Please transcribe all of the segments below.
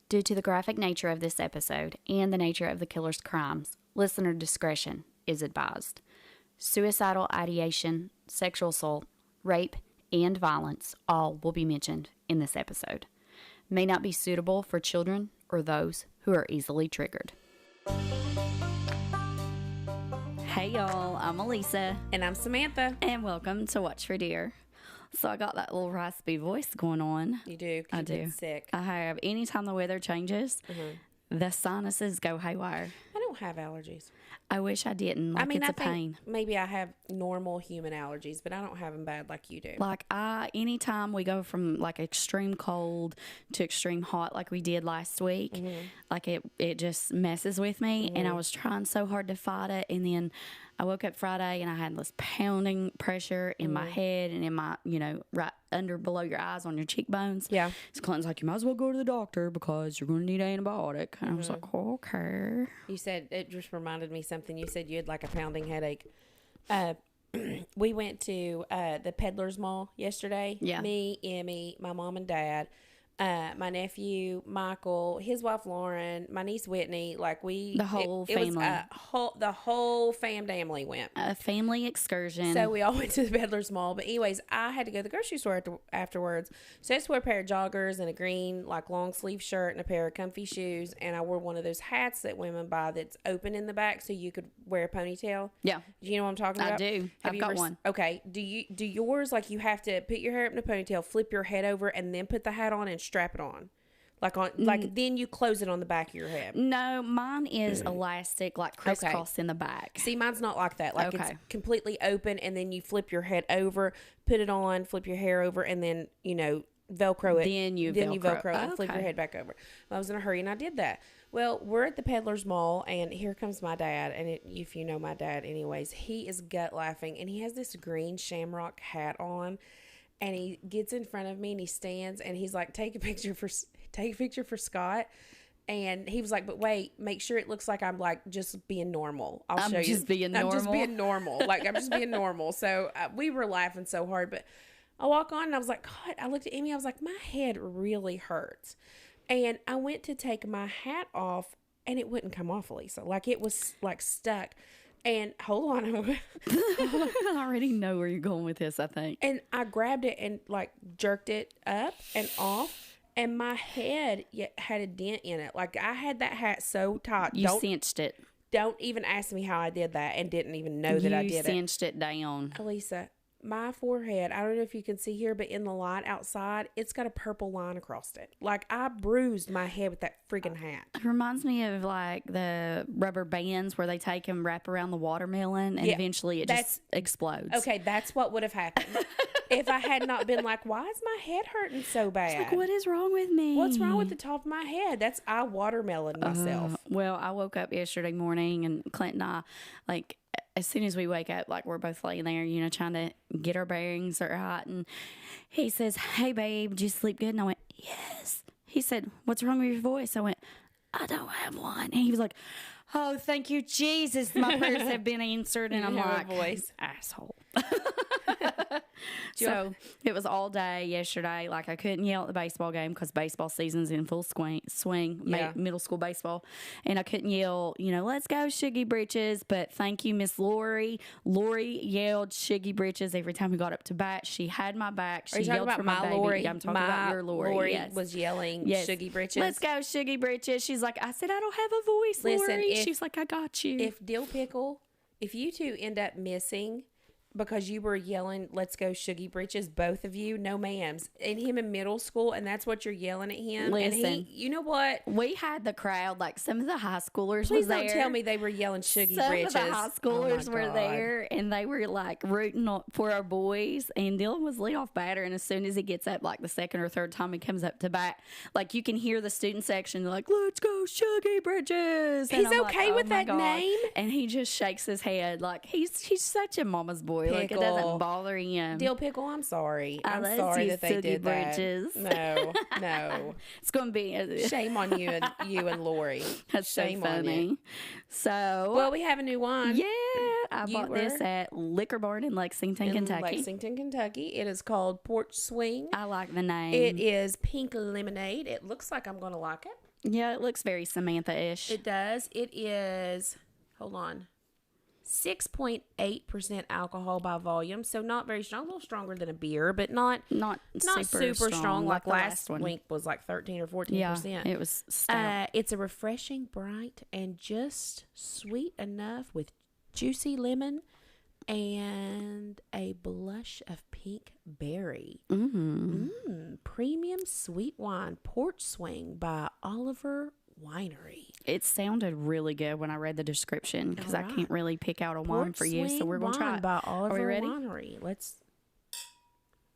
Due to the graphic nature of this episode and the nature of the killer's crimes, listener discretion is advised. Suicidal ideation, sexual assault, rape, and violence all will be mentioned in this episode. May not be suitable for children or those who are easily triggered. Hey y'all, I'm Elisa. And I'm Samantha. And welcome to Watch for Deer. So I got that little raspy voice going on. You do? I do. Get sick. I have. Anytime the weather changes, the sinuses go haywire. I don't have allergies. I wish I didn't. Like, it's a pain. Maybe I have normal human allergies, but I don't have them bad like you do. Like, anytime we go from like extreme cold to extreme hot, like we did last week, like it just messes with me. And I was trying so hard to fight it. And then I woke up Friday and I had this pounding pressure in my head and in my, right under below your eyes on your cheekbones. Yeah. So Clinton's like, you might as well go to the doctor because you're going to need an antibiotic. And I was like, okay. You said, it just reminded me something. You said you had like a pounding headache. We went to the Peddler's Mall yesterday. Yeah. Me, Emmy, my mom and dad, my nephew, Michael, his wife, Lauren, my niece, Whitney. Like the whole family. The whole family went. A family excursion. So we all went to the Peddler's Mall. But anyways, I had to go to the grocery store afterwards. So I just wore a pair of joggers and a green like long sleeve shirt and a pair of comfy shoes. And I wore one of those hats that women buy that's open in the back so you could wear a ponytail. Yeah. Do you know what I'm talking about? I do. I've got one. Okay. Do yours like you have to put your hair up in a ponytail, flip your head over, and then put the hat on and strap it on? Then you close it on the back of your head. No, mine is elastic, like crisscross in the back. See, mine's not like that. Like it's completely open, and then you flip your head over, put it on, flip your hair over, and then Velcro it. Then you Velcro it and flip your head back over. I was in a hurry and I did that. Well, we're at the Peddler's Mall, and here comes my dad. And if you know my dad, anyways, he is gut laughing, and he has this green shamrock hat on. And he gets in front of me and he stands and he's like, take a picture for Scott. And he was like, but wait, make sure it looks like I'm like just being normal. I'm just being normal. Like I'm just being normal. So we were laughing so hard, but I walk on and I was like, God, I looked at Amy. I was like, my head really hurts. And I went to take my hat off and it wouldn't come off, Lisa. Like it was like stuck. And hold on. I already know where you're going with this, I think. And I grabbed it and like jerked it up and off. And my head had a dent in it. Like I had that hat so tight. You cinched it. Don't even ask me how I did that and didn't even know that I did it. You cinched it down. Elisa, my forehead, I don't know if you can see here, but in the light outside, it's got a purple line across it. Like I bruised my head with that freaking hat. It reminds me of like the rubber bands where they take and wrap around the watermelon and eventually it just explodes. Okay, that's what would have happened. If I had not been like, why is my head hurting so bad? It's like, what is wrong with me? What's wrong with the top of my head? I watermelon myself. Well, I woke up yesterday morning and Clint and I, like, as soon as we wake up, like we're both laying there, trying to get our bearings right. And he says, hey, babe, did you sleep good? And I went, yes. He said, what's wrong with your voice? I went, I don't have one. And he was like, oh, thank you, Jesus. My prayers have been answered. And I'm like, voice. Asshole. So it was all day yesterday. Like I couldn't yell at the baseball game because baseball season's in full swing, middle school baseball. And I couldn't yell, let's go Shuggy Britches. But thank you, Miss Lori. Lori yelled Shuggy Britches every time we got up to bat. She had my back. She yelled for my baby. Lori? Yeah, I'm talking about your Lori. Lori was yelling Shuggy Britches. Let's go Shuggy Britches. She's like, I said, I don't have a voice, Lori. She's like, I got you. If Dill Pickle, if you two end up missing because you were yelling, let's go Shuggy Britches, both of you, no ma'ams. And him in middle school, and that's what you're yelling at him. Listen, and you know what? We had the crowd, like some of the high schoolers Please was there. don't tell me they were yelling Shuggy Britches. Some of the high schoolers were there, and they were like rooting for our boys. And Dylan was leadoff batter, and as soon as he gets up, like the second or third time he comes up to bat, like you can hear the student section like, let's go Shuggy Britches. He's okay with that name? And he just shakes his head like he's such a mama's boy. Pickle. Like it doesn't bother him. Dill Pickle, I'm sorry. I'm sorry that they did Britches. that. No. It's going to be shame on you and Lori. That's shame so funny. on you. So, well, we have a new one. Yeah, I bought this at Liquor Barn in Lexington, Kentucky. It is called Porch Swing. I like the name. It is pink lemonade. It looks like I'm going to like it. Yeah, it looks very Samantha-ish. It does. It is, hold on, 6.8% alcohol by volume. So not very strong. A little stronger than a beer, but not super strong. Like last week was like 13 or 14%. Yeah, it was stout. It's a refreshing, bright, and just sweet enough with juicy lemon and a blush of pink berry. Premium sweet wine porch swing by Oliver Winery. It sounded really good when I read the description because I can't really pick out a wine for you. So we're going to try it. By Oliver Are we ready? Winery.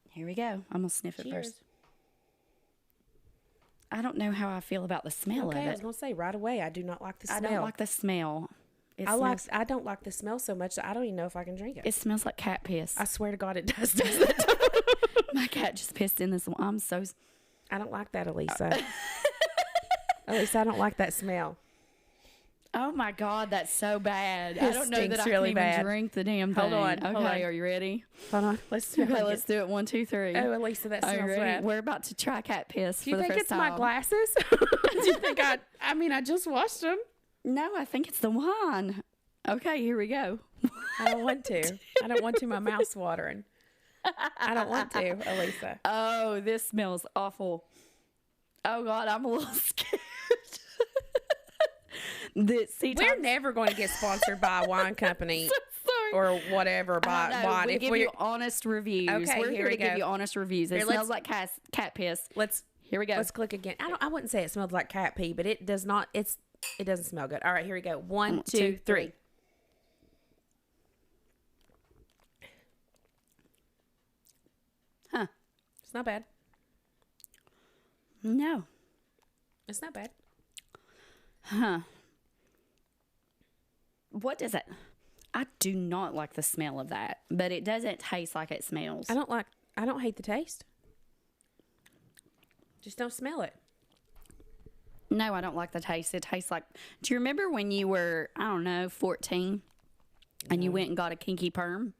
Here we go. I'm going to sniff it Cheers. first. I don't know how I feel about the smell of it. I was going to say right away, I do not like the smell. I don't like the smell. I don't like the smell so much that I don't even know if I can drink it. It smells like cat piss. I swear to God, it does, doesn't it? My cat just pissed in this one. I don't like that, Elisa. Elisa, I don't like that smell. Oh my God, that's so bad. I don't know that I really can even bad. drink the damn thing. Hold on. Are you ready? Hold on. Let's do it. Okay, let's do it. 1, 2, 3. Oh, Elisa, that Are you smells ready? bad. We're about to try cat piss Do you for the think first it's time. my glasses? Do you think I mean, I just washed them. No, I think it's the wine. Okay, here we go. I don't want to. I don't want to. My mouth's watering. I don't want to, Elisa. Oh, this smells awful. Oh God, I'm a little scared. We're never going to get sponsored by a wine company or whatever. By wine. We give you honest reviews. Okay, we're here to give you honest reviews. It smells like cat piss. Here we go. Let's click again. I wouldn't say it smells like cat pee, but it does not. It doesn't smell good. All right, here we go. 1, 2, 3. Huh? It's not bad. No. It's not bad. Huh? What does it? I do not like the smell of that, but it doesn't taste like it smells. I don't hate the taste. Just don't smell it. No, I don't like the taste. It tastes like. Do you remember when you were, 14, and you went and got a kinky perm?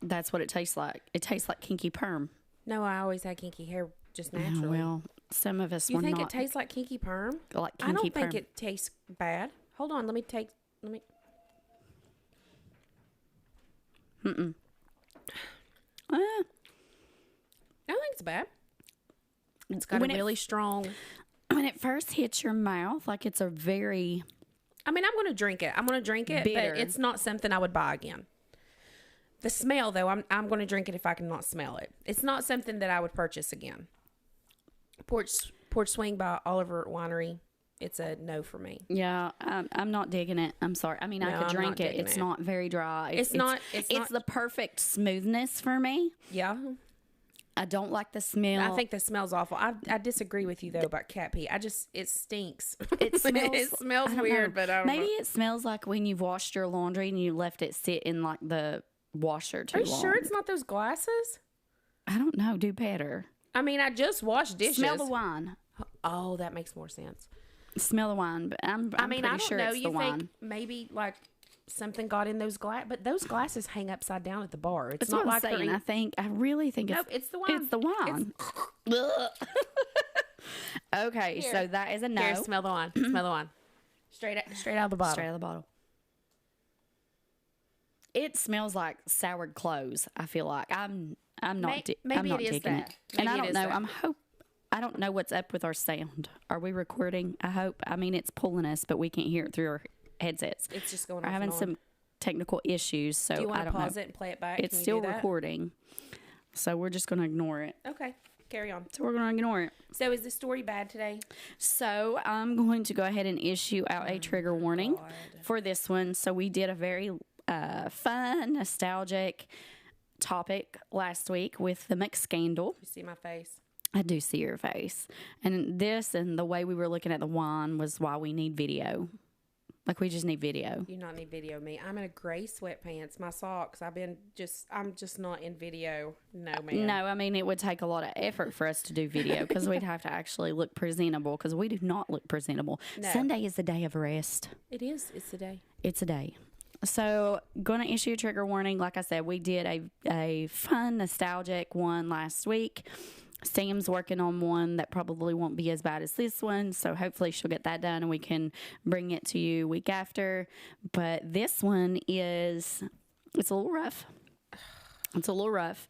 That's what it tastes like. It tastes like kinky perm. No, I always had kinky hair just naturally. Well, some of us you were think not. it tastes like kinky perm? Like kinky I don't perm. think it tastes bad. Hold on, let me. Mm-mm. I don't think it's bad. It's got a really strong. When it first hits your mouth, like it's a very. I mean, I'm going to drink it. Bitter. But it's not something I would buy again. The smell, though, I'm going to drink it if I cannot smell it. It's not something that I would purchase again. Porch Swing by Oliver Winery. It's a no for me. Yeah, I'm not digging it. I'm sorry. I mean, I could drink it. It's not very dry. It's not the perfect smoothness for me. Yeah. I don't like the smell. I think the smell's awful. I disagree with you though about cat pee. It stinks. It smells. It smells weird, but I don't maybe know. it smells like when you've washed your laundry and you left it sit in like the washer too long. Are you sure it's not those glasses? I don't know. Do better. I mean, I just washed dishes. Smell the wine. Oh, that makes more sense. Smell the wine, but I'm pretty sure it's the wine. Think maybe like something got in those glass, but those glasses hang upside down at the bar. It's That's not what like I'm saying. I really think it's. Nope, it's the wine. It's the wine. Okay, Here. so that is a no. Here, smell the wine. Smell the wine. Straight out of the bottle. Straight out of the bottle. It smells like soured clothes. I feel like I'm not digging it. And I don't know. I don't know what's up with our sound. Are we recording? I hope. I mean, it's pulling us, but we can't hear it through our headsets. It's just going. We're having some technical issues, so do you want I to don't pause know. it and play it back? It's still recording, so we're just going to ignore it. Okay, carry on. So we're going to ignore it. So is the story bad today? So I'm going to go ahead and issue out a trigger warning for this one. So we did a very fun, nostalgic topic last week with the McScandal. You see my face? I do see your face. And this and the way we were looking at the wine was why we need video. Like, we just need video. You not need video of me. I'm in a gray sweatpants, my socks. I'm just not in video. No, man. No, I mean, it would take a lot of effort for us to do video because we'd have to actually look presentable because we do not look presentable. No. Sunday is the day of rest. It is. It's the day. It's a day. So, going to issue a trigger warning. Like I said, we did a fun, nostalgic one last week. Sam's working on one that probably won't be as bad as this one, so hopefully she'll get that done and we can bring it to you week after. But this one it's a little rough. It's a little rough.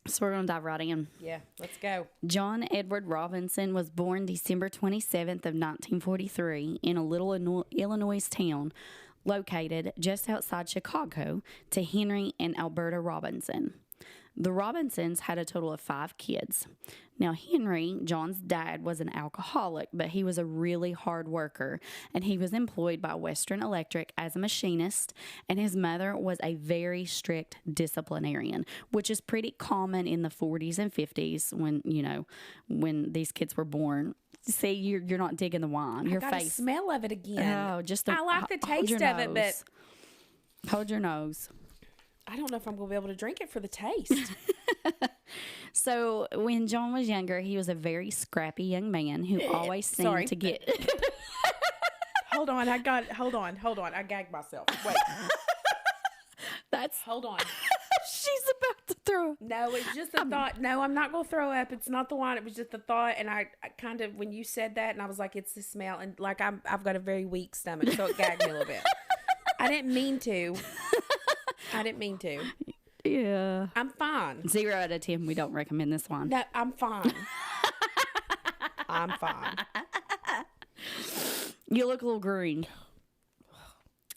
So we're going to dive right in. Yeah, let's go. John Edward Robinson was born December 27th of 1943 in a little Illinois town located just outside Chicago to Henry and Alberta Robinson. The Robinsons had a total of 5 kids. Now, Henry, John's dad, was an alcoholic, but he was a really hard worker, and he was employed by Western Electric as a machinist, and his mother was a very strict disciplinarian, which is pretty common in the 40s and 50s when these kids were born. See, you're not digging the wine. Your I got face. a smell of it again. Oh, I like the taste of it, but hold your nose. I don't know if I'm going to be able to drink it for the taste. So when John was younger, he was a very scrappy young man who always seemed to get... Hold on. I gagged myself. Wait. Hold on. She's about to throw. No, it's just a thought. No, I'm not going to throw up. It's not the wine. It was just the thought. And I kind of, when you said that, and I was like, it's the smell. And like, I've got a very weak stomach, so it gagged me a little bit. I didn't mean to. Yeah. I'm fine. 0 out of 10. We don't recommend this one. No, I'm fine. I'm fine. You look a little green.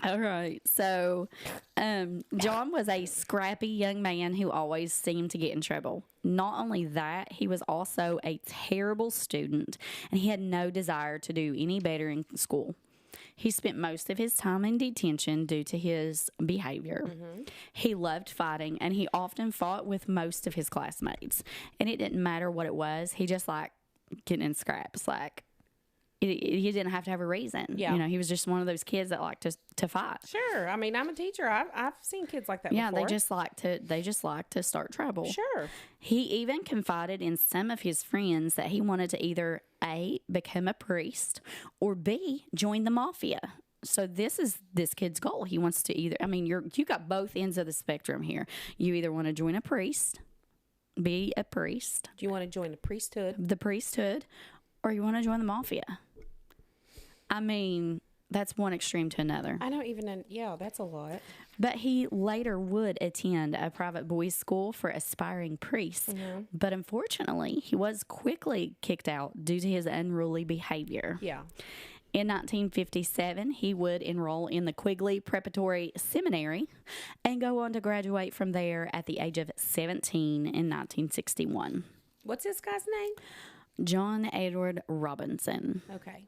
All right. So, John was a scrappy young man who always seemed to get in trouble. Not only that, he was also a terrible student, and he had no desire to do any better in school. He spent most of his time in detention due to his behavior. Mm-hmm. He loved fighting, and he often fought with most of his classmates. And it didn't matter what it was. He just liked getting in scraps. Like, he didn't have to have a reason. Yeah. He was just one of those kids that liked to fight. Sure. I mean, I'm a teacher. I've seen kids like that before. Yeah, they just like to start trouble. Sure. He even confided in some of his friends that he wanted to either A, become a priest, or B, join the mafia. So this is this kid's goal. He wants to either, you got both ends of the spectrum here. You either want to join a priest, be a priest. Do you want to join the priesthood? The priesthood, or you want to join the mafia. That's one extreme to another. I don't even, that's a lot. But he later would attend a private boys' school for aspiring priests. Mm-hmm. But unfortunately, he was quickly kicked out due to his unruly behavior. Yeah. In 1957, he would enroll in the Quigley Preparatory Seminary and go on to graduate from there at the age of 17 in 1961. What's this guy's name? John Edward Robinson. Okay.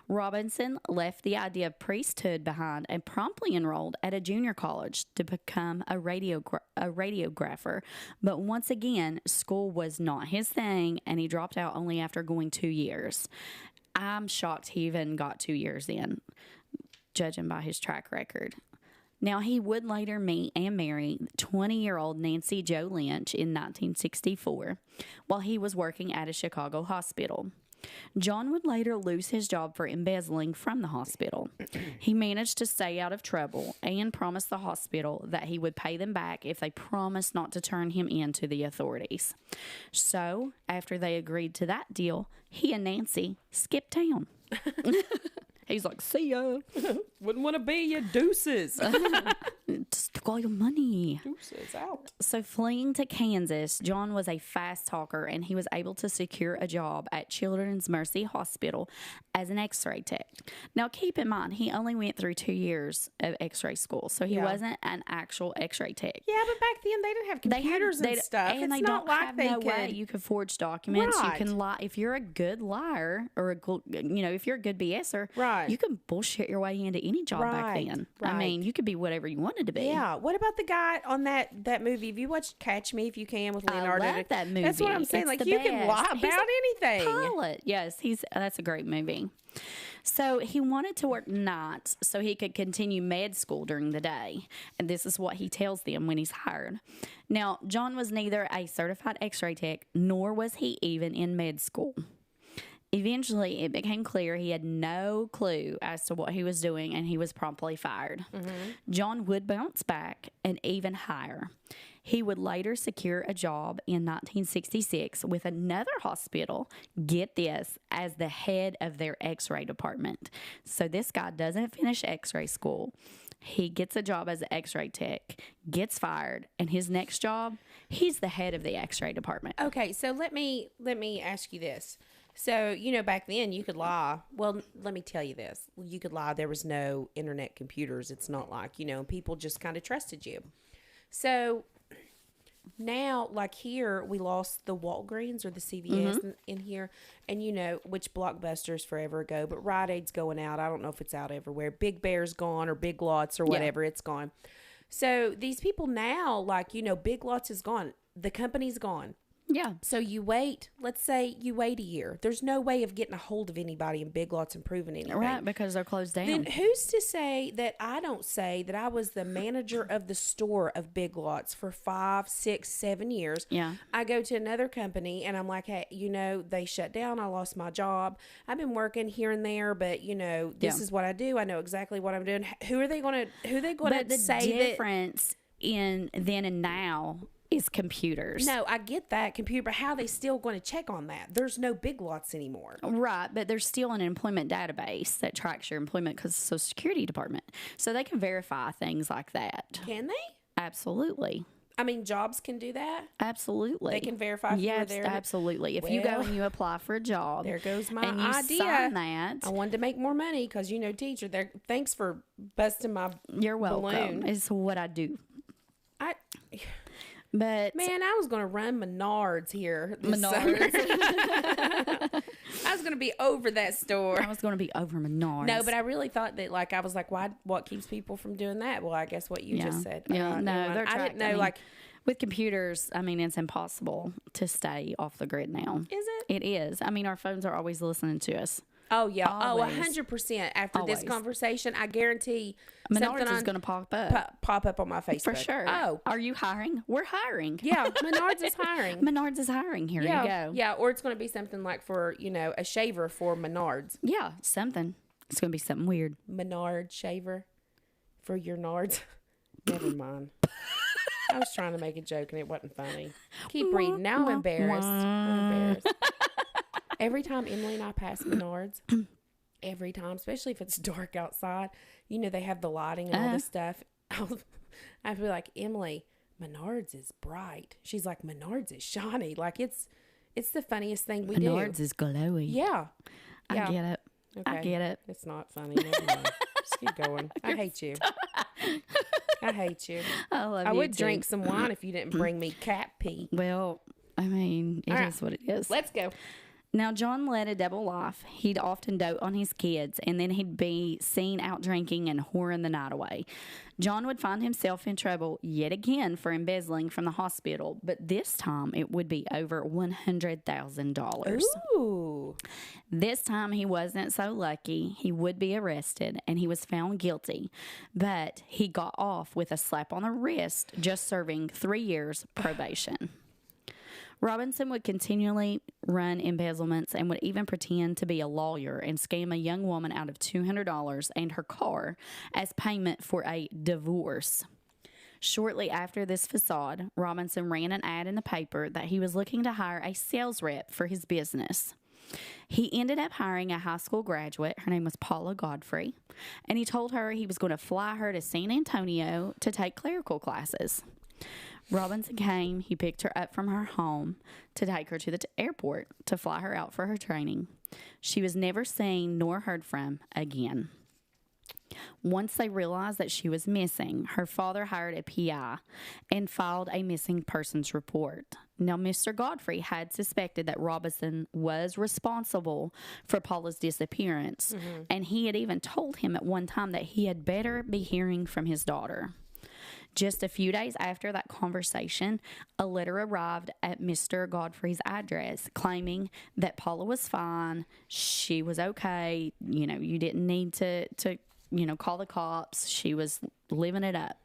Robinson left the idea of priesthood behind and promptly enrolled at a junior college to become a radiographer. But once again, school was not his thing, and he dropped out only after going 2 years. I'm shocked he even got 2 years in, judging by his track record. Now, he would later meet and marry 20-year-old Nancy Jo Lynch in 1964 while he was working at a Chicago hospital. John would later lose his job for embezzling from the hospital. He managed to stay out of trouble and promised the hospital that he would pay them back if they promised not to turn him in to the authorities. So, after they agreed to that deal, he and Nancy skipped town. He's like, see ya. Wouldn't want to be you, deuces. Just took all your money. Deuces out. So fleeing to Kansas, John was a fast talker, and he was able to secure a job at Children's Mercy Hospital as an x-ray tech. Now, keep in mind, he only went through 2 years of x-ray school, so he wasn't an actual x-ray tech. Yeah, but back then they didn't have computers and stuff. And it's they not don't like have they no could. way you could forge documents. Right. You can lie if you're a good liar, or if you're a good BSer. Right. You can bullshit your way into any job back then. Right. You could be whatever you wanted to be. Yeah. What about the guy on that movie? Have you watched Catch Me If You Can with Leonardo? I love that movie. That's what I'm saying. It's like, you can lie He's about a anything. Pilot. Yes, that's a great movie. So he wanted to work nights so he could continue med school during the day. And this is what he tells them when he's hired. Now, John was neither a certified x-ray tech, nor was he even in med school. Eventually, it became clear he had no clue as to what he was doing, and he was promptly fired. John would bounce back and even higher. He would later secure a job in 1966 with another hospital, get this, as the head of their x-ray department. So this guy doesn't finish x-ray school. He gets a job as an x-ray tech, gets fired, and his next job, he's the head of the x-ray department. Okay, so let me ask you this. So, back then you could lie. Well, let me tell you this. You could lie. There was no internet computers. It's not like, people just kind of trusted you. So now, like here, we lost the Walgreens or the CVS in here. And, which Blockbuster's forever ago. But Rite Aid's going out. I don't know if it's out everywhere. Big Bear's gone or Big Lots or whatever. Yeah. It's gone. So these people now, like, Big Lots is gone. The company's gone. Yeah. So you wait, let's say you wait a year. There's no way of getting a hold of anybody in Big Lots and proving anything. Right, because they're closed down. Then who's to say that I don't say that I was the manager of the store of Big Lots for 5, 6, 7 years? Yeah. I go to another company and I'm like, hey, they shut down. I lost my job. I've been working here and there, but this is what I do. I know exactly what I'm doing. Who are they going to say that? The difference in then and now is computers. No, I get that computer, but how are they still going to check on that? There's no Big Lots anymore. Right, but there's still an employment database that tracks your employment because the Social Security Department. So they can verify things like that. Can they? Absolutely. I mean, jobs can do that? Absolutely. They can verify if you're there? Yes, absolutely. If you go and you apply for a job. There goes my and you idea. Sign that. I wanted to make more money because, teacher, thanks for busting my You're welcome. balloon. It's what I do. But man, I was going to run Menards here. Menards. I was going to be over that store. I was going to be over Menards. No, but I really thought that, I was like, why? What keeps people from doing that? Well, I guess what you just said. Yeah, no, they're I didn't know, with computers, it's impossible to stay off the grid now. Is it? It is. Our phones are always listening to us. Oh, yeah. Always. 100%. After this conversation, I guarantee Menards is going to pop up. Pop up on my Facebook. For sure. Oh. Are you hiring? We're hiring. Yeah. Menards is hiring. Menards is hiring. Here you go. Yeah. Or it's going to be something like for, a shaver for Menards. Yeah. Something. It's going to be something weird. Menard shaver for your nards. Never mind. I was trying to make a joke and it wasn't funny. Keep reading. Now I'm embarrassed. I'm embarrassed. Every time Emily and I pass Menards, every time, especially if it's dark outside, they have the lighting and all this stuff. I'd be like, Emily, Menards is bright. She's like, Menards is shiny. Like it's the funniest thing we do. Menards is glowy. Yeah. I get it. Okay. I get it. It's not funny. Never mind. Just keep going. I hate you. I hate you. I would drink some wine if you didn't bring me cat pee. Well, it is what it is. Let's go. Now, John led a double life. He'd often dote on his kids, and then he'd be seen out drinking and whoring the night away. John would find himself in trouble yet again for embezzling from the hospital, but this time it would be over $100,000. Ooh. This time he wasn't so lucky. He would be arrested, and he was found guilty, but he got off with a slap on the wrist, just serving 3 years probation. Robinson would continually run embezzlements and would even pretend to be a lawyer and scam a young woman out of $200 and her car as payment for a divorce. Shortly after this facade, Robinson ran an ad in the paper that he was looking to hire a sales rep for his business. He ended up hiring a high school graduate. Her name was Paula Godfrey, and he told her he was going to fly her to San Antonio to take clerical classes. Robinson came. He picked her up from her home to take her to the airport to fly her out for her training. She was never seen nor heard from again. Once they realized that she was missing, her father hired a PI and filed a missing persons report. Now, Mr. Godfrey had suspected that Robinson was responsible for Paula's disappearance, and he had even told him at one time that he had better be hearing from his daughter. Just a few days after that conversation, a letter arrived at Mr. Godfrey's address claiming that Paula was fine, she was okay, you didn't need to call the cops, she was living it up.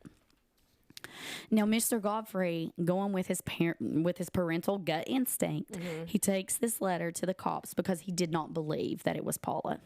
Now, Mr. Godfrey, going with his parental gut instinct, he takes this letter to the cops because he did not believe that it was Paula.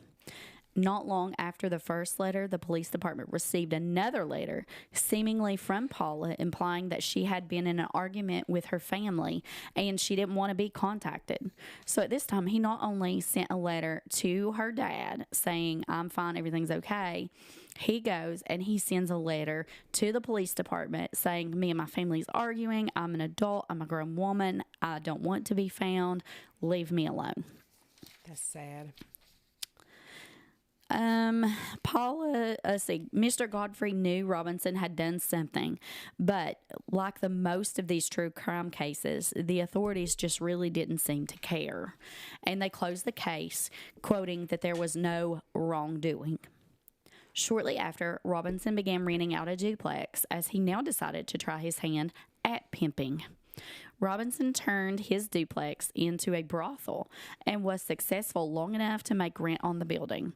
Not long after the first letter, the police department received another letter, seemingly from Paula, implying that she had been in an argument with her family and she didn't want to be contacted. So at this time, he not only sent a letter to her dad saying, I'm fine, everything's okay. He goes and he sends a letter to the police department saying, me and my family's arguing. I'm an adult. I'm a grown woman. I don't want to be found. Leave me alone. That's sad. Mr. Godfrey knew Robinson had done something, but like the most of these true crime cases, the authorities just really didn't seem to care. And they closed the case, quoting that there was no wrongdoing. Shortly after, Robinson began renting out a duplex as he now decided to try his hand at pimping. Robinson turned his duplex into a brothel and was successful long enough to make rent on the building.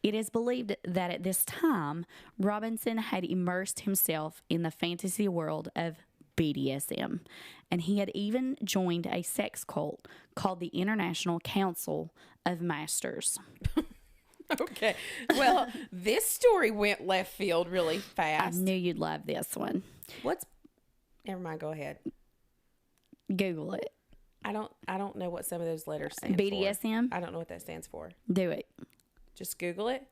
It is believed that at this time, Robinson had immersed himself in the fantasy world of BDSM, and he had even joined a sex cult called the International Council of Masters. Okay. Well, this story went left field really fast. I knew you'd love this one. Never mind, go ahead. Google it. I don't know what some of those letters stand BDSM? for. I don't know what that stands for. Do it. Just Google it.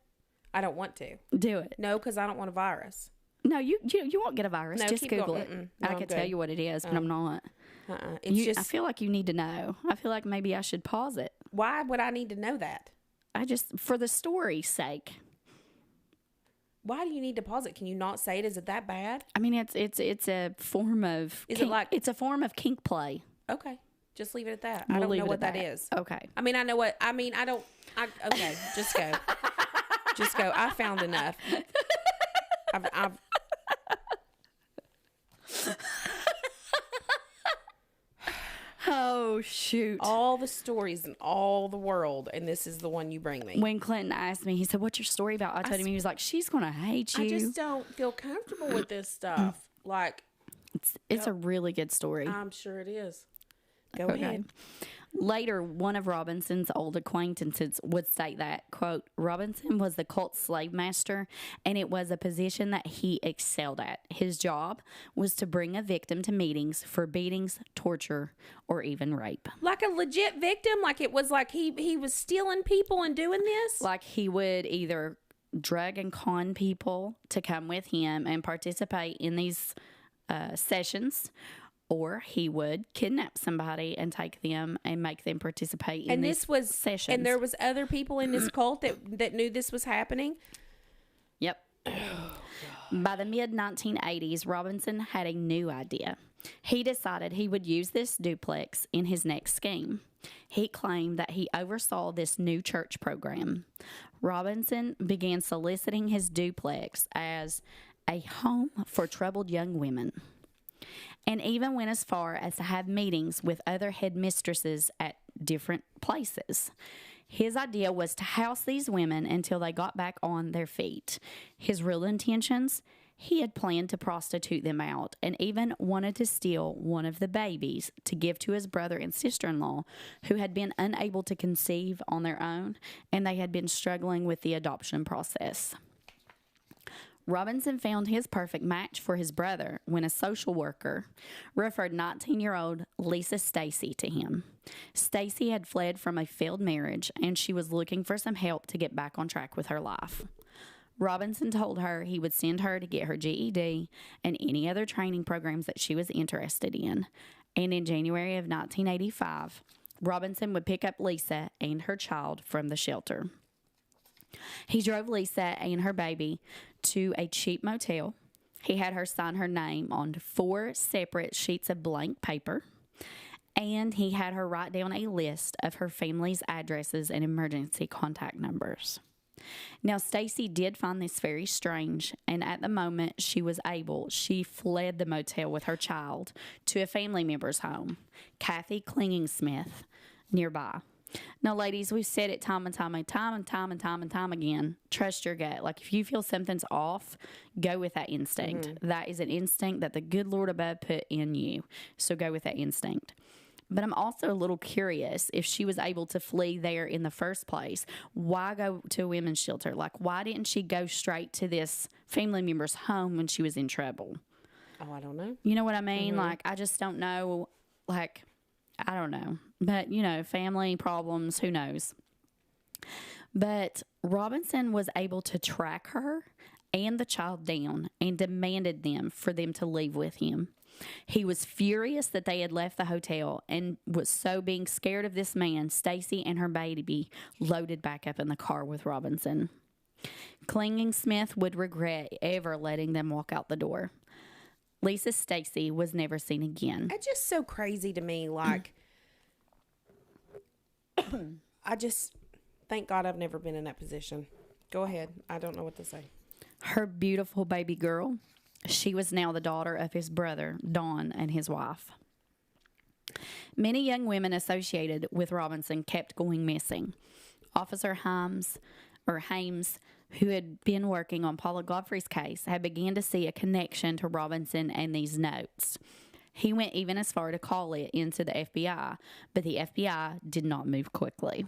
I don't want to. Do it. No, because I don't want a virus. No, you won't get a virus. No, just Google going. it. No, I can tell you what it is, but I'm not. It's I feel like you need to know. I feel like maybe I should pause it. Why would I need to know that? For the story's sake. Why do you need to pause it? Can you not say it? Is it that bad? I mean, it's a form of. It's a form of kink play. Okay, just leave it at that. I don't know what that is. Okay. I mean, I know what. I mean, I don't. Okay, just go. Just go. I found enough. I've Oh, shoot. All the stories in all the world, and this is the one you bring me. When Clinton asked me, he said, what's your story about? I told him, he was like, she's going to hate you. I just don't feel comfortable with this stuff. Like, it's a really good story. I'm sure it is. Go ahead. Later, one of Robinson's old acquaintances would state that, quote, Robinson was the cult slave master, and it was a position that he excelled at. His job was to bring a victim to meetings for beatings, torture, or even rape. Like a legit victim? Like it was like he was stealing people and doing this? Like he would either drug and con people to come with him and participate in these sessions, or he would kidnap somebody and take them and make them participate in these sessions. And there was other people in this cult that knew this was happening? Yep. By the mid-1980s, Robinson had a new idea. He decided he would use this duplex in his next scheme. He claimed that he oversaw this new church program. Robinson began soliciting his duplex as a home for troubled young women, and even went as far as to have meetings with other headmistresses at different places. His idea was to house these women until they got back on their feet. His real intentions? He had planned to prostitute them out and even wanted to steal one of the babies to give to his brother and sister-in-law who had been unable to conceive on their own, and they had been struggling with the adoption process. Robinson found his perfect match for his brother when a social worker referred 19-year-old Lisa Stacy to him. Stacy had fled from a failed marriage, and she was looking for some help to get back on track with her life. Robinson told her he would send her to get her GED and any other training programs that she was interested in. And in January of 1985, Robinson would pick up Lisa and her child from the shelter. He drove Lisa and her baby to a cheap motel. He had her sign her name on 4 separate sheets of blank paper, and he had her write down a list of her family's addresses and emergency contact numbers. Now, Stacy did find this very strange, and at the moment she fled the motel with her child to a family member's home, Kathy Clinging Smith, nearby. Now, ladies, we've said it time and time again. Trust your gut. Like, if you feel something's off, go with that instinct. That is an instinct that the good Lord above put in you. So go with that instinct. But I'm also a little curious, if she was able to flee there in the first place, why go to a women's shelter? Like, why didn't she go straight to this family member's home when she was in trouble? Oh, I don't know. You know what I mean? Like, I just don't know. Like, I don't know. But, you know, family problems, who knows? But Robinson was able to track her and the child down and demanded for them to leave with him. He was furious that they had left the hotel and was so being scared of this man, Stacy and her baby loaded back up in the car with Robinson. Clinging Smith would regret ever letting them walk out the door. Lisa Stacy was never seen again. It's just so crazy to me. Like, I just, thank God I've never been in that position. Go ahead. I don't know what to say. Her beautiful baby girl, she was now the daughter of his brother, Don, and his wife. Many young women associated with Robinson kept going missing. Officer Hames, who had been working on Paula Godfrey's case, had begun to see a connection to Robinson and these notes. He went even as far to call it into the FBI, but the FBI did not move quickly.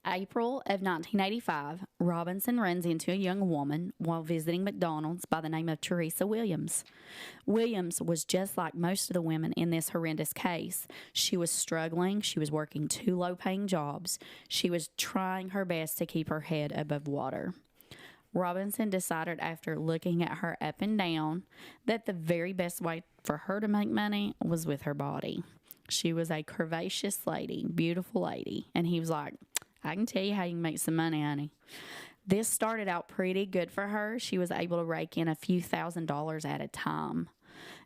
April of 1985, Robinson runs into a young woman while visiting McDonald's by the name of Teresa Williams. Williams was just like most of the women in this horrendous case. She was struggling. She was working 2 low-paying jobs. She was trying her best to keep her head above water. Robinson decided, after looking at her up and down, that the very best way for her to make money was with her body. She was a curvaceous lady, beautiful lady, and he was like, I can tell you how you can make some money, honey. This started out pretty good for her. She was able to rake in a few $1,000s at a time.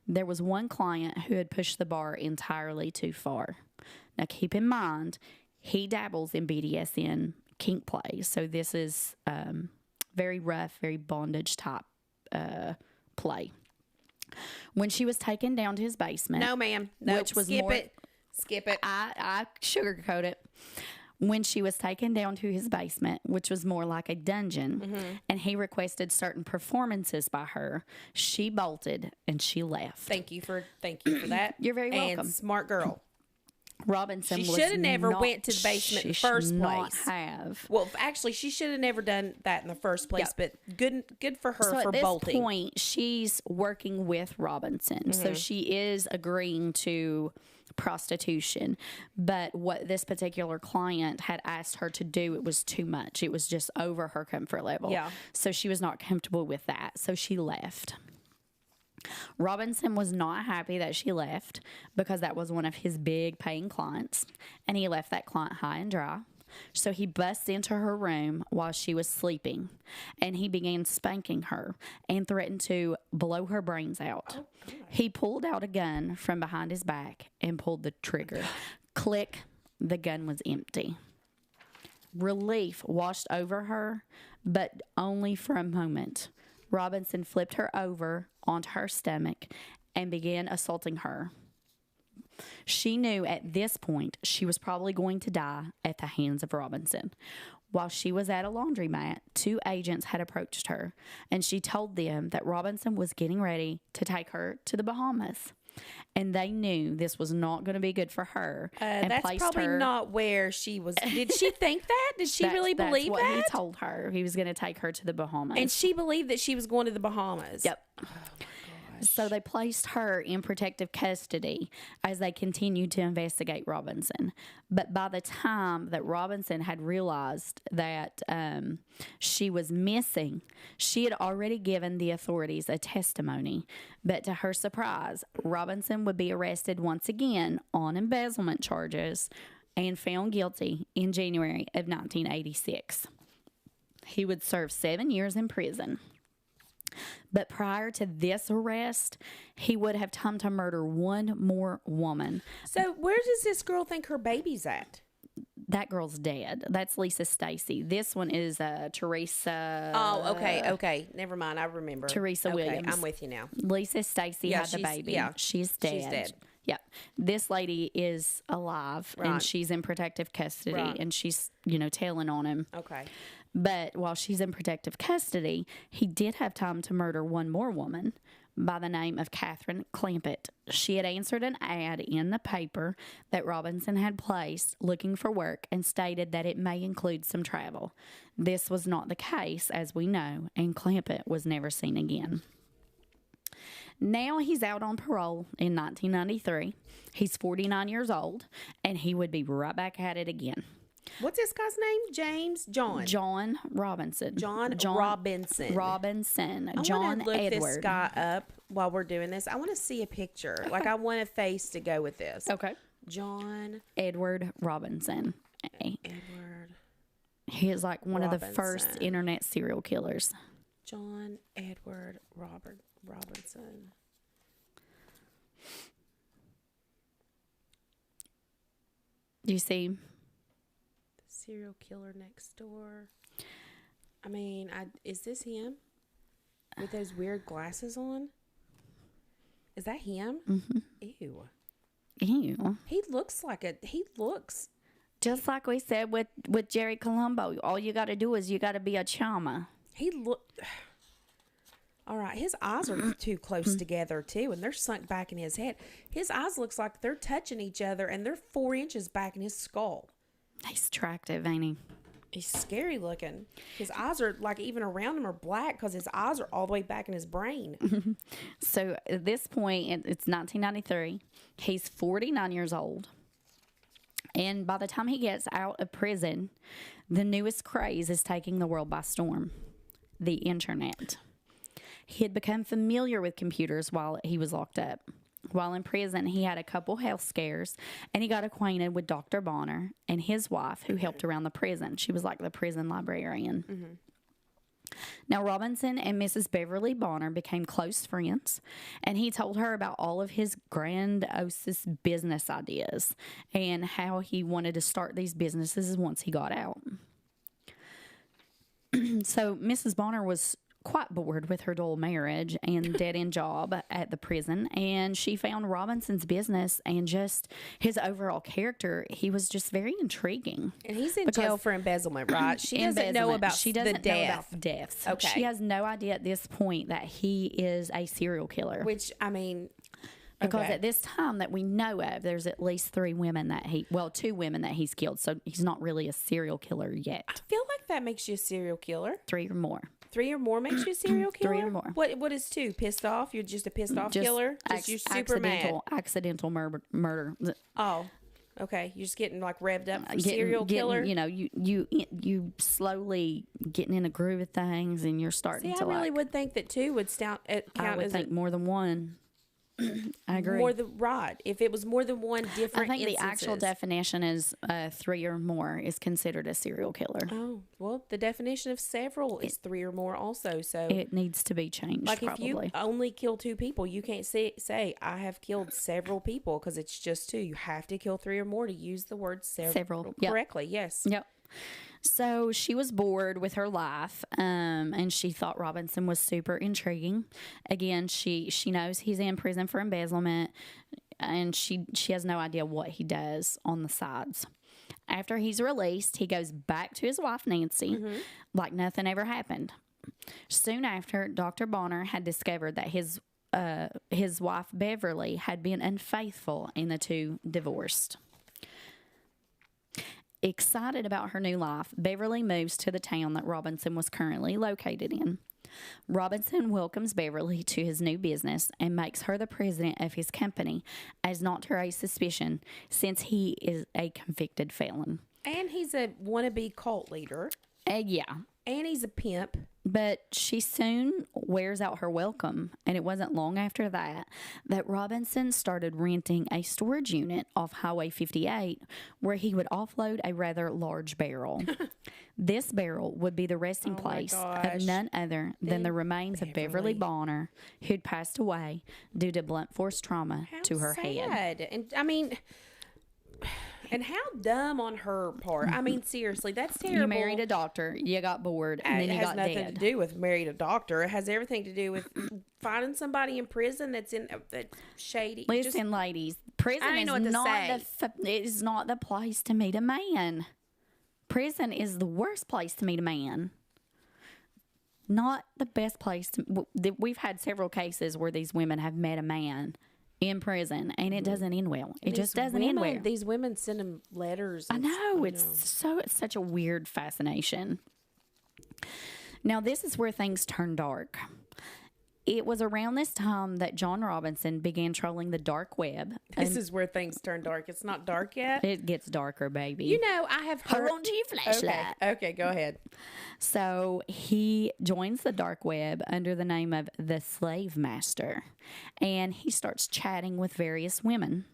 There was one client who had pushed the bar entirely too far. Now, keep in mind, he dabbles in BDSM kink play. So this is very rough, very bondage type play. When she was taken down to his basement. No, ma'am. No, which was Skip it. I sugarcoat it. When she was taken down to his basement, which was more like a dungeon, and he requested certain performances by her, she bolted and she left. Thank you for that. You're very welcome. And smart girl. Robinson She should have never went to the basement in the first not place. Have. Well, actually, she should have never done that in the first place. Yep. But good for her So for at this bolting. point, she's working with Robinson, so she is agreeing to prostitution. But what this particular client had asked her to do, it was too much. It was just over her comfort level. Yeah. So she was not comfortable with that. So she left. Robinson was not happy that she left because that was one of his big paying clients, and he left that client high and dry. So he busts into her room while she was sleeping, and he began spanking her and threatened to blow her brains out. He pulled out a gun from behind his back and pulled the trigger. Click, the gun was empty. Relief washed over her, but only for a moment. Robinson flipped her over onto her stomach and began assaulting her. She knew at this point she was probably going to die at the hands of Robinson. While she was at a laundromat, 2 agents had approached her, and she told them that Robinson was getting ready to take her to the Bahamas. And they knew this was not going to be good for her. And that's probably not where she was. Did she think that? Did she really believe that's that? what he told her. He was going to take her to the Bahamas. And she believed that she was going to the Bahamas. Yep. So they placed her in protective custody as they continued to investigate Robinson. But by the time that Robinson had realized that she was missing, she had already given the authorities a testimony. But to her surprise, Robinson would be arrested once again on embezzlement charges and found guilty in January of 1986. He would serve 7 years in prison. But prior to this arrest, he would have time to murder one more woman. So where does this girl think her baby's at? That girl's dead. That's Lisa Stacy. This one is Teresa. Oh, okay. Never mind. I remember. Teresa Williams. I'm with you now. Lisa Stacy had the baby. Yeah. She's dead. She's dead. Yep. This lady is alive and Right. she's in protective custody Right. and she's, tailing on him. Okay. But while she's in protective custody, he did have time to murder one more woman by the name of Catherine Clampett. She had answered an ad in the paper that Robinson had placed looking for work and stated that it may include some travel. This was not the case, as we know, and Clampett was never seen again. Now he's out on parole in 1993. He's 49 years old, and he would be right back at it again. What's this guy's name? John Robinson. John Robinson. Robinson. I John want to look Edward. this guy up while we're doing this. I want to see a picture. Like, I want a face to go with this. Okay. John Edward Robinson. Edward. He is like one of the first Robinson. internet serial killers. John Edward Robinson. Do you see? Serial killer next door. I mean, is this him with those weird glasses on? Is that him? Mm-hmm. Ew. Ew. He looks Just like we said with Jerry Colombo, all you got to do is you got to be a charmer. All right, his eyes are too close together too, and they're sunk back in his head. His eyes looks like they're touching each other, and they're 4 inches back in his skull. He's attractive, ain't he? He's scary looking. His eyes are like even around him are black because his eyes are all the way back in his brain. So at this point, it's 1993. He's 49 years old. And by the time he gets out of prison, the newest craze is taking the world by storm: the internet. He had become familiar with computers while he was locked up. While in prison, he had a couple health scares, and he got acquainted with Dr. Bonner and his wife, who helped around the prison. She was like the prison librarian. Mm-hmm. Now, Robinson and Mrs. Beverly Bonner became close friends, and he told her about all of his grandiose business ideas and how he wanted to start these businesses once he got out. So Mrs. Bonner was quite bored with her dull marriage and dead-end job at the prison, and she found Robinson's business and just his overall character. He was just very intriguing. And he's in jail for embezzlement, right? She doesn't know about she doesn't the know death. about deaths. Okay. She has no idea at this point that he is a serial killer. Which, I mean... Because okay. at this time that we know of, there's at least 2 women that he's killed. So he's not really a serial killer yet. I feel like that makes you a serial killer. 3 or more. 3 or more makes you a serial killer? 3 or more. What is 2? Pissed off? You're just a pissed off killer? Just you're super mad. Accidental murder. Oh, okay. You're just getting like revved up for serial killer? You know, you slowly getting in a groove of things, and you're starting to I really would think that 2 would count I would as think more than one. I agree. more than right. If it was more than one different I think instances. the actual definition is 3 or more is considered a serial killer. Oh, well, the definition of several is 3 or more also. So it needs to be changed, like probably. if you only kill 2 people, you can't say I have killed several people because it's just 2. You have to kill 3 or more to use the word several correctly. Yep. Yes. Yep. So she was bored with her life, and she thought Robinson was super intriguing. Again, she knows he's in prison for embezzlement, and she has no idea what he does on the sides. After he's released, he goes back to his wife, Nancy, like nothing ever happened. Soon after, Dr. Bonner had discovered that his wife, Beverly, had been unfaithful, and the 2 divorced. Excited about her new life, Beverly moves to the town that Robinson was currently located in. Robinson welcomes Beverly to his new business and makes her the president of his company, as not to raise suspicion, since he is a convicted felon. And he's a wannabe cult leader. Yeah. And he's a pimp. But she soon wears out her welcome, and it wasn't long after that Robinson started renting a storage unit off Highway 58 where he would offload a rather large barrel. This barrel would be the resting place of none other than the remains of Beverly Bonner, who'd passed away due to blunt force trauma to her head. And I mean... And how dumb on her part. I mean, seriously, that's terrible. You married a doctor, you got bored, and then you got dead. It has nothing to do with married a doctor. It has everything to do with finding somebody in prison that's shady. Listen, ladies, Prison I don't is know what to not say. it is not the place to meet a man. Prison is the worst place to meet a man. Not the best place to. We've had several cases where these women have met a man in prison, and it doesn't end well. It just doesn't end well. These women send him letters. I know. It's such a weird fascination. Now, this is where things turn dark. It was around this time that John Robinson began trolling the dark web. This is where things turn dark. It's not dark yet. It gets darker, baby. You know, I have heard. Hold on to your flashlight. Okay, go ahead. So he joins the dark web under the name of the Slave Master, and he starts chatting with various women.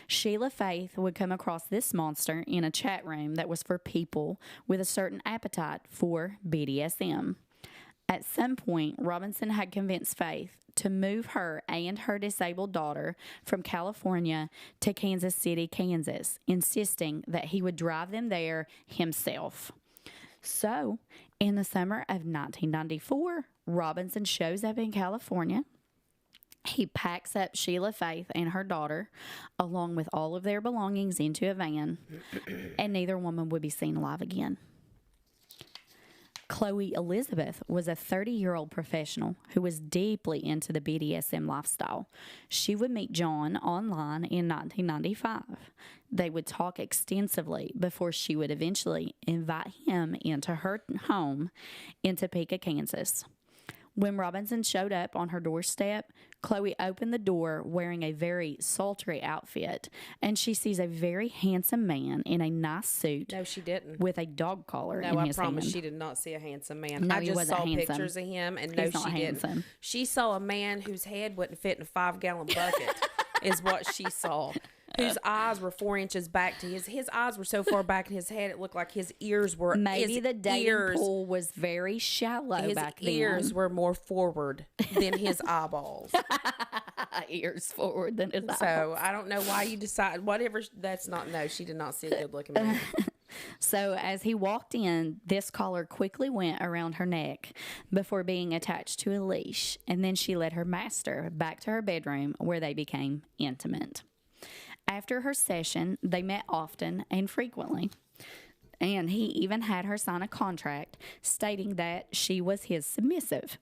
Sheila Faith would come across this monster in a chat room that was for people with a certain appetite for BDSM. At some point, Robinson had convinced Faith to move her and her disabled daughter from California to Kansas City, Kansas, insisting that he would drive them there himself. So, in the summer of 1994, Robinson shows up in California. He packs up Sheila Faith and her daughter, along with all of their belongings, into a van, and neither woman would be seen alive again. Chloe Elizabeth was a 30-year-old professional who was deeply into the BDSM lifestyle. She would meet John online in 1995. They would talk extensively before she would eventually invite him into her home in Topeka, Kansas. When Robinson showed up on her doorstep, Chloe opened the door wearing a very sultry outfit, and she sees a very handsome man in a nice suit. No, she didn't. With a dog collar in No, I his promise hand. she did not see a handsome man. No, I he just wasn't saw handsome. pictures of him, and He's no, not she handsome. didn't. She saw a man whose head wouldn't fit in a 5-gallon bucket, is what she saw. Whose eyes were 4 inches back to his eyes were so far back in his head it looked like his ears were. Maybe the dating pool was very shallow back then. His ears were more forward than his eyeballs. Ears forward than his eyeballs. So I don't know why you decide whatever. That's not. No, she did not see a good looking man. So as he walked in, this collar quickly went around her neck before being attached to a leash, and then she led her master back to her bedroom where they became intimate. After her session, they met often and frequently, and he even had her sign a contract stating that she was his submissive.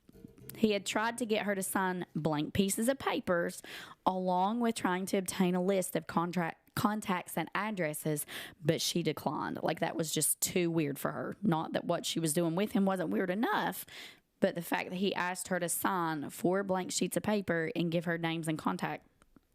He had tried to get her to sign blank pieces of papers, along with trying to obtain a list of contacts and addresses, but she declined. Like, that was just too weird for her. Not that what she was doing with him wasn't weird enough, but the fact that he asked her to sign 4 blank sheets of paper and give her names and contact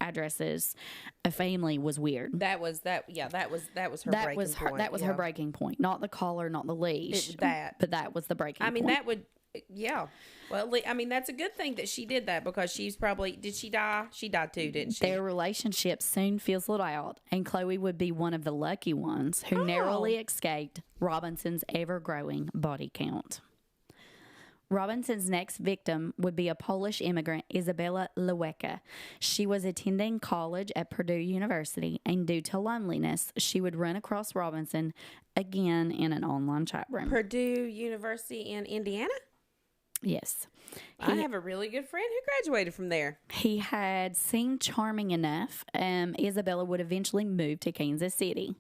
addresses of family was weird. That was her breaking point. That was her breaking point. Not the collar, not the leash. But that was the breaking point. I mean, that would, yeah. Well, I mean, that's a good thing that she did that, because she's probably, did she die? She died too, didn't she? Their relationship soon fizzled out, and Chloe would be one of the lucky ones who narrowly escaped Robinson's ever-growing body count. Robinson's next victim would be a Polish immigrant, Izabela Lewecka. She was attending college at Purdue University, and due to loneliness, she would run across Robinson again in an online chat room. Purdue University in Indiana? Yes. I have a really good friend who graduated from there. He had seemed charming enough. Isabella would eventually move to Kansas City.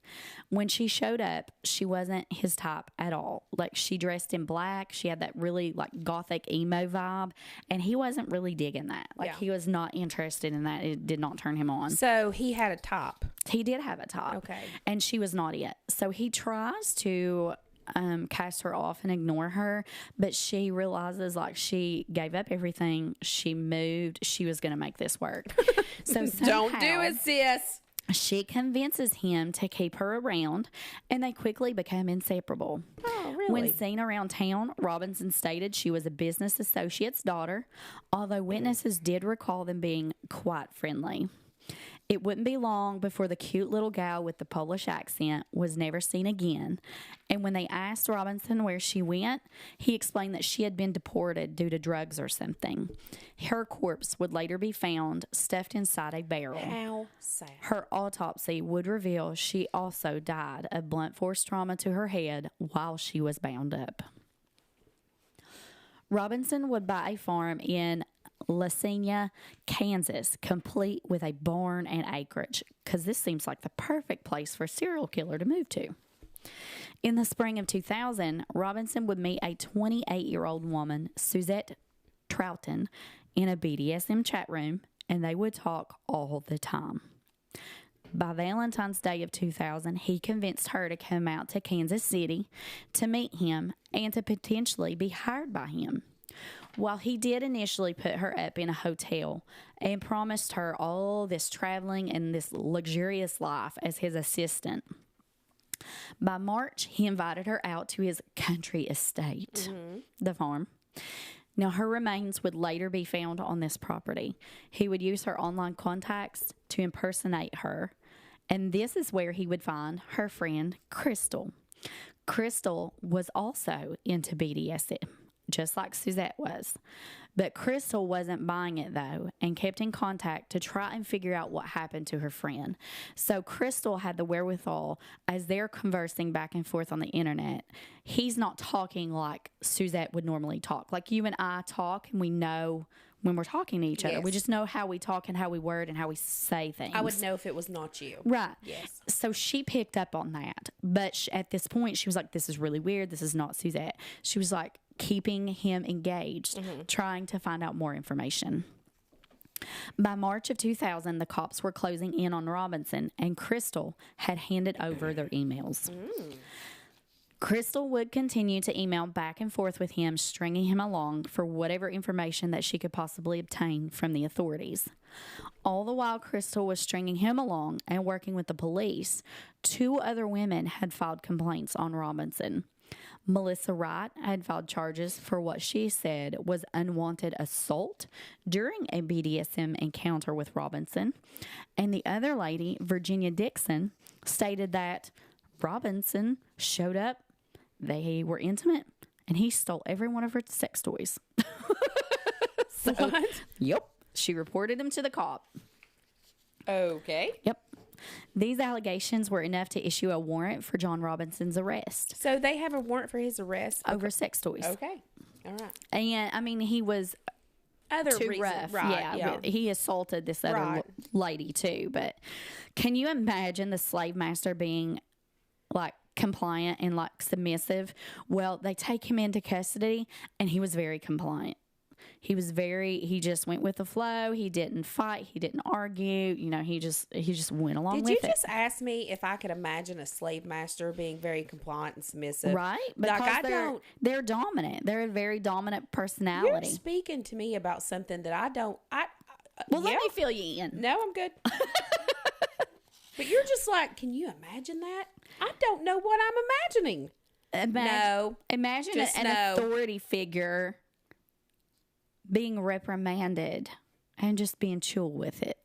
When she showed up, she wasn't his type at all. Like, she dressed in black. She had that really, like, gothic emo vibe, and he wasn't really digging that. Like, he was not interested in that. It did not turn him on. So he had a top. He did have a top. Okay. And she was not it. So he tries to cast her off and ignore her, but she realizes, like, she gave up everything. She moved. She was going to make this work. So don't do it, sis. She convinces him to keep her around, and they quickly become inseparable. Oh, really? When seen around town, Robinson stated she was a business associate's daughter, although witnesses did recall them being quite friendly. It wouldn't be long before the cute little gal with the Polish accent was never seen again. And when they asked Robinson where she went, he explained that she had been deported due to drugs or something. Her corpse would later be found stuffed inside a barrel. How sad. Her autopsy would reveal she also died of blunt force trauma to her head while she was bound up. Robinson would buy a farm in Lysina, Kansas, complete with a barn and acreage, because this seems like the perfect place for a serial killer to move to. In the spring of 2000, Robinson would meet a 28-year-old woman, Suzette Troughton, in a BDSM chat room, and they would talk all the time. By Valentine's Day of 2000, he convinced her to come out to Kansas City to meet him and to potentially be hired by him. While he did initially put her up in a hotel and promised her all this traveling and this luxurious life as his assistant, by March, he invited her out to his country estate, the farm. Now, her remains would later be found on this property. He would use her online contacts to impersonate her, and this is where he would find her friend, Crystal. Crystal was also into BDSM, just like Suzette was. But Crystal wasn't buying it, though, and kept in contact to try and figure out what happened to her friend. So Crystal had the wherewithal, as they're conversing back and forth on the internet. He's not talking like Suzette would normally talk. Like you and I talk, and we know when we're talking to each other. We just know how we talk and how we word and how we say things. I would know if it was not you. Right. Yes. So she picked up on that. But at this point, she was like, this is really weird. This is not Suzette. She was like keeping him engaged, trying to find out more information. By March of 2000, the cops were closing in on Robinson, and Crystal had handed over their emails. Crystal would continue to email back and forth with him, stringing him along for whatever information that she could possibly obtain from the authorities. All the while Crystal was stringing him along and working with the police, 2 other women had filed complaints on Robinson. Melissa Wright had filed charges for what she said was unwanted assault during a BDSM encounter with Robinson. And the other lady, Virginia Dixon, stated that Robinson showed up, they were intimate, and he stole every one of her sex toys. So, what? Yep. She reported him to the cop. Okay. Yep. These allegations were enough to issue a warrant for John Robinson's arrest. So they have a warrant for his arrest? Over sex toys. Okay. All right. And, I mean, he was too rough. Right. Yeah. He assaulted this other lady, too. But can you imagine the slave master being, like, compliant and, like, submissive? Well, they take him into custody, and he was very compliant. He just went with the flow. He didn't fight. He didn't argue. You know, he just went along with it. Did you just ask me if I could imagine a slave master being very compliant and submissive? Right. Because Like, they're dominant. They're a very dominant personality. You're speaking to me about something that I don't. Well, let me fill you in. No, I'm good. But you're just like, can you imagine that? I don't know what I'm imagining. Imagine an authority figure being reprimanded and just being chill with it.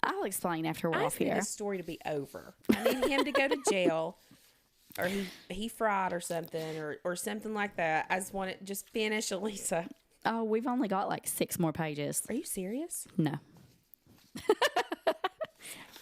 I'll explain after we're off here. I need this story to be over. I need him to go to jail, or he fried or something, or something like that. I just want it just finish, Elisa. Oh, we've only got like 6 more pages. Are you serious? No.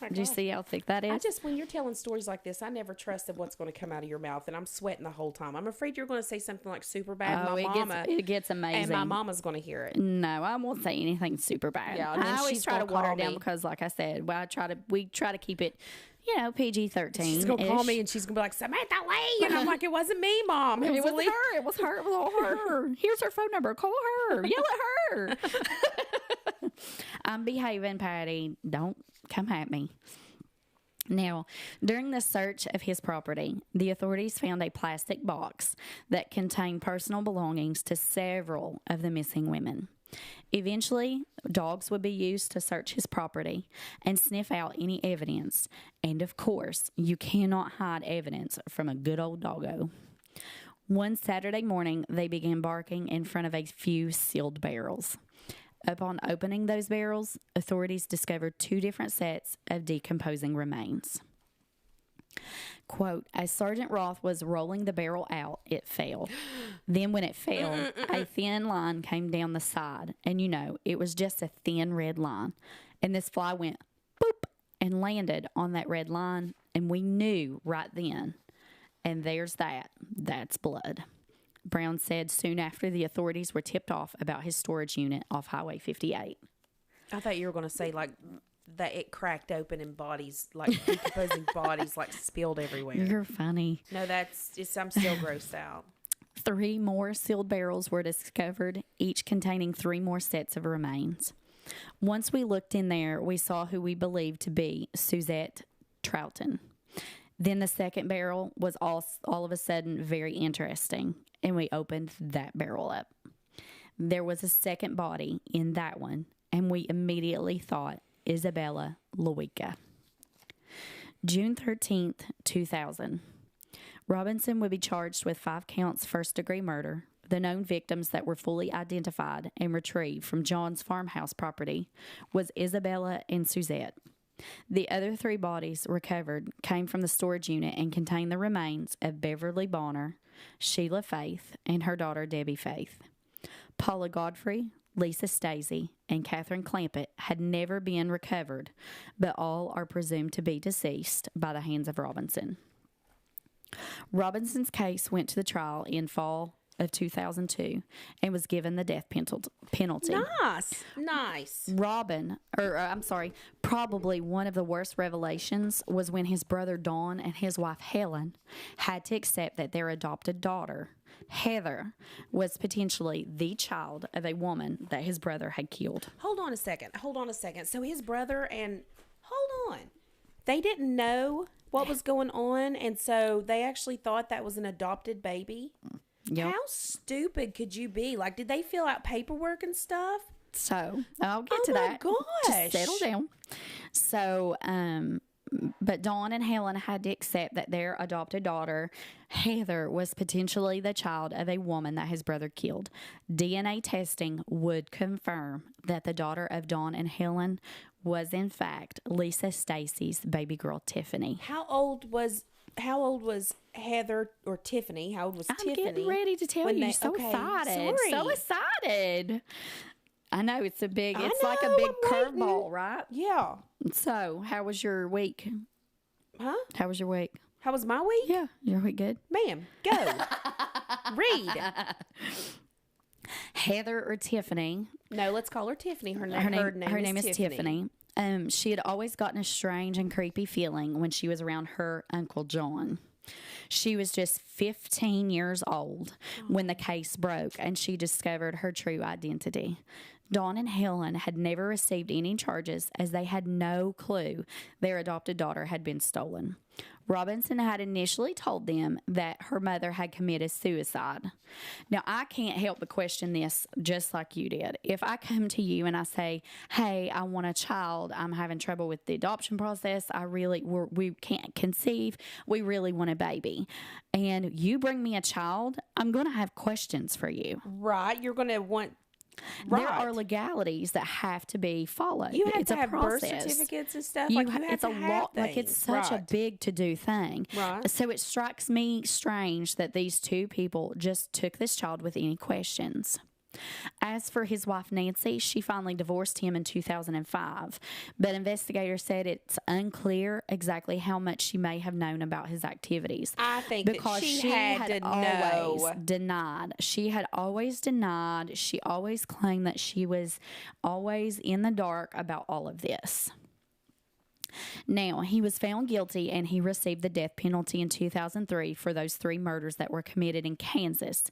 Did you see how thick that is? When you're telling stories like this, I never trusted what's going to come out of your mouth, and I'm sweating the whole time. I'm afraid you're going to say something like super bad. Oh, it gets amazing. And my mama's going to hear it. No, I won't say anything super bad. Yeah, I always try to water it down because, like I said, we try to keep it, PG-13. She's going to call me, and she's going to be like, Samantha Lee. And I'm like, it wasn't me, Mom. It wasn't her. It was her. It was all her. Here's her phone number. Call her. Yell at her. I'm behaving, Patty. Don't come at me. Now, during the search of his property, the authorities found a plastic box that contained personal belongings to several of the missing women. Eventually, dogs would be used to search his property and sniff out any evidence. And of course, you cannot hide evidence from a good old doggo. One Saturday morning, they began barking in front of a few sealed barrels. Upon opening those barrels, authorities discovered 2 different sets of decomposing remains. Quote, as Sergeant Roth was rolling the barrel out, it fell. Then when it fell, a thin line came down the side. And it was just a thin red line. And this fly went boop and landed on that red line. And we knew right then, and there's that. That's blood. Brown said soon after the authorities were tipped off about his storage unit off Highway 58. I thought you were going to say, like, that it cracked open and bodies, like decomposing bodies, like spilled everywhere. You're funny. No, I'm still grossed out. 3 more sealed barrels were discovered, each containing 3 more sets of remains. Once we looked in there, we saw who we believed to be Suzette Troughton. Then the second barrel was all of a sudden very interesting, and we opened that barrel up. There was a second body in that one, and we immediately thought Isabella Lewicka. June 13th, 2000. Robinson would be charged with 5 counts first-degree murder. The known victims that were fully identified and retrieved from John's farmhouse property was Isabella and Suzette. The other 3 bodies recovered came from the storage unit and contained the remains of Beverly Bonner, Sheila Faith, and her daughter Debbie Faith. Paula Godfrey, Lisa Stacey, and Catherine Clampett had never been recovered, but all are presumed to be deceased by the hands of Robinson. Robinson's case went to the trial in fall of 2002 and was given the death penalty. Nice. Probably one of the worst revelations was when his brother Don and his wife Helen had to accept that their adopted daughter, Heather, was potentially the child of a woman that his brother had killed. Hold on a second. So his brother and... Hold on. They didn't know what was going on, and so they actually thought that was an adopted baby? Yep. How stupid could you be? Like, did they fill out paperwork and stuff? So, I'll get to that. Oh, my gosh. Just settle down. So, but Dawn and Helen had to accept that their adopted daughter, Heather, was potentially the child of a woman that his brother killed. DNA testing would confirm that the daughter of Dawn and Helen was, in fact, Lisa Stacey's baby girl, Tiffany. How old was Heather or Tiffany? How old was Tiffany? I'm getting ready to tell you. Excited. Sorry. So excited. I know it's like a big curveball, right? Yeah. So, how was your week? Huh? How was your week? How was my week? Yeah, your week good? Ma'am, go. Read. Heather or Tiffany? No, let's call her Tiffany. Her name is Tiffany. She had always gotten a strange and creepy feeling when she was around her Uncle John. She was just 15 years old when the case broke and she discovered her true identity. Dawn and Helen had never received any charges as they had no clue their adopted daughter had been stolen. Robinson had initially told them that her mother had committed suicide. Now, I can't help but question this just like you did. If I come to you and I say, hey, I want a child, I'm having trouble with the adoption process, we can't conceive, we really want a baby, and you bring me a child, I'm going to have questions for you. Right. You're going to want... Right. There are legalities that have to be followed. You have it's to a have process. Birth certificates and stuff. It's a lot. Like, it's such a big to-do thing. Right. So it strikes me strange that these two people just took this child with any questions. As for his wife, Nancy, she finally divorced him in 2005, but investigators said it's unclear exactly how much she may have known about his activities. I think because that she had to always know. denied. She had always denied. She always claimed that she was always in the dark about all of this. Now, he was found guilty and he received the death penalty in 2003 for those 3 murders that were committed in Kansas.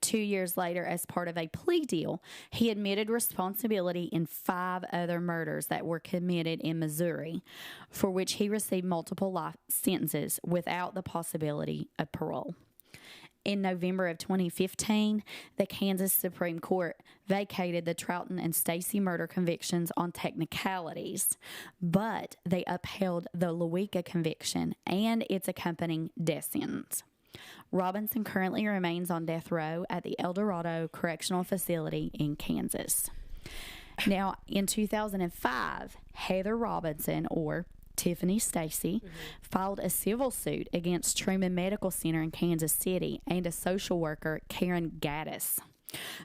2 years later, as part of a plea deal, he admitted responsibility in 5 other murders that were committed in Missouri, for which he received multiple life sentences without the possibility of parole. In November of 2015, the Kansas Supreme Court vacated the Troughton and Stacey murder convictions on technicalities, but they upheld the Lewicka conviction and its accompanying death sentence. Robinson currently remains on death row at the El Dorado Correctional Facility in Kansas. Now, in 2005, Heather Robinson, or Tiffany Stacey, filed a civil suit against Truman Medical Center in Kansas City and a social worker, Karen Gaddis.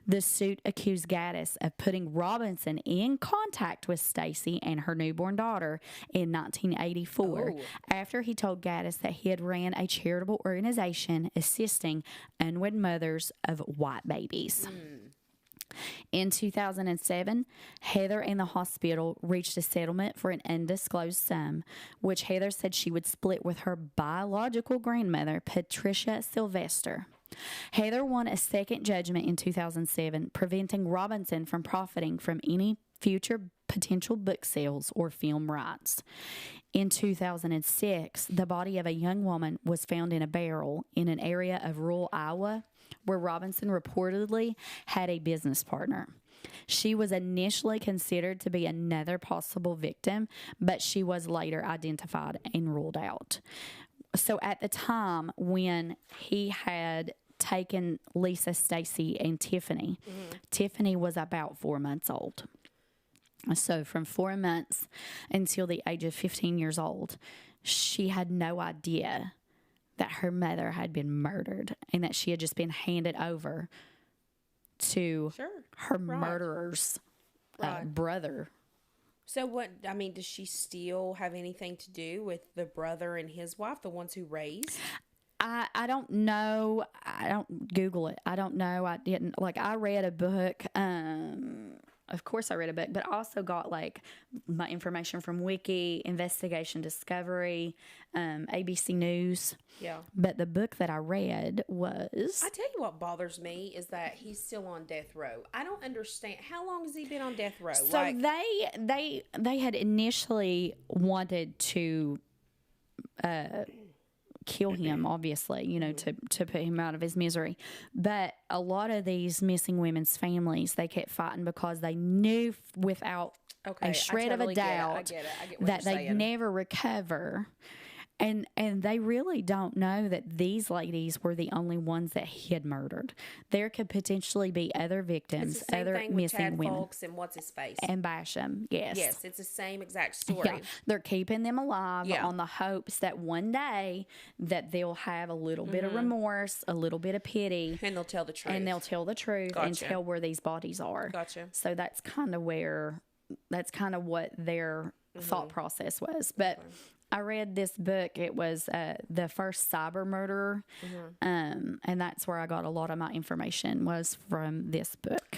The suit accused Gaddis of putting Robinson in contact with Stacy and her newborn daughter in 1984 after he told Gaddis that he had ran a charitable organization assisting unwed mothers of white babies. In 2007, Heather and the hospital reached a settlement for an undisclosed sum, which Heather said she would split with her biological grandmother, Patricia Sylvester. Heather won a second judgment in 2007, preventing Robinson from profiting from any future potential book sales or film rights. In 2006, the body of a young woman was found in a barrel in an area of rural Iowa where Robinson reportedly had a business partner. She was initially considered to be another possible victim, but she was later identified and ruled out. So at the time when he had taken Lisa, Stacy, and Tiffany, Tiffany was about 4 months old. So from 4 months until the age of 15 years old, she had no idea that her mother had been murdered and that she had just been handed over to her murderer's brother. So what, I mean, does she still have anything to do with the brother and his wife, the ones who raised? I don't know. I don't Google it. I don't know. I didn't, like, I read a book, of course I read a book, but I also got like my information from Wiki, Investigation Discovery, ABC News. Yeah. But the book that I read was... I tell you what bothers me is that he's still on death row. I don't understand. How long has he been on death row? So like, they had initially wanted to... kill him, obviously, you know, to put him out of his misery. But a lot of these missing women's families, they kept fighting because they knew without a shred of a doubt that they'd never recover. And they really don't know that these ladies were the only ones that he had murdered. There could potentially be other victims, it's the same other thing missing with Chad women. Folks and what's his face and Basham. Yes, yes, it's the same exact story. Yeah. They're keeping them alive on the hopes that one day that they'll have a little bit of remorse, a little bit of pity, and they'll tell the truth. And tell where these bodies are. Gotcha. So that's kind of what their thought process was, but. I read this book. It was The First Cyber Murderer, and that's where I got a lot of my information was from this book.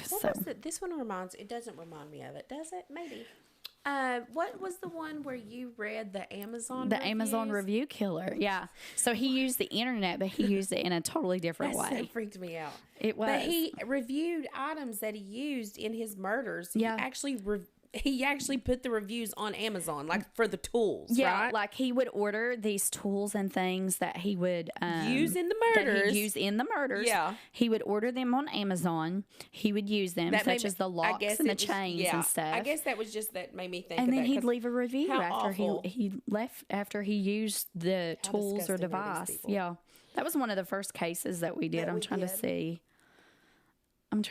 This one it doesn't remind me of it, does it? Maybe. What was the one where you read the Amazon reviews? Amazon review killer, yeah. So he used the internet, but he used it in a totally different way. That freaked me out. It was. But he reviewed items that he used in his murders. Yeah. He actually put the reviews on Amazon, like for the tools, right? Like he would order these tools and things that he would use in the murders. Yeah. He would order them on Amazon. He would use them, such as the locks and the chains and stuff. I guess that was just that made me think and of then that, he'd leave a review after awful. he left, after he used the tools or device. Yeah. That was one of the first cases that we did. I'm trying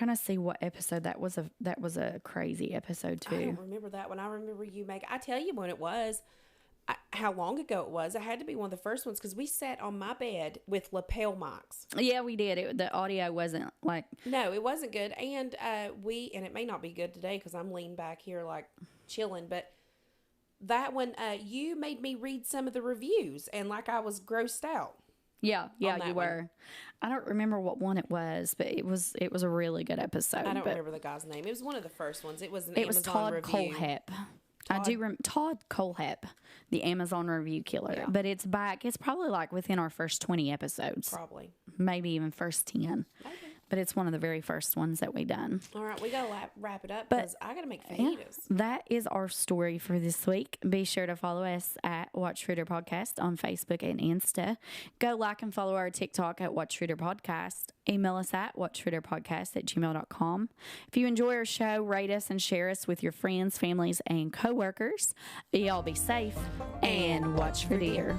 to see what episode that was. That was a crazy episode too. I don't remember that one. I remember I tell you when it was, how long ago it was. It had to be one of the first ones because we sat on my bed with lapel mics. Yeah, we did. The audio wasn't like... No, it wasn't good. And and it may not be good today because I'm leaning back here like chilling, but that one, you made me read some of the reviews and like I was grossed out. Yeah, you were. I don't remember what one it was, but it was a really good episode. I don't remember the guy's name. It was one of the first ones. It was an Amazon Todd review. Kohlhepp. I do remember Todd Kohlhepp, the Amazon review killer. Yeah. But it's back. It's probably like within our first 20 episodes. Probably. Maybe even first 10. Maybe. But it's one of the very first ones that we done. All right, we got to wrap it up because I got to make fajitas. Yeah, that is our story for this week. Be sure to follow us at Watch Reader Podcast on Facebook and Insta. Go like and follow our TikTok at Watch Reader Podcast. Email us at watchreaderpodcast@gmail.com. If you enjoy our show, rate us and share us with your friends, families, and coworkers. Y'all be safe and watch for deer.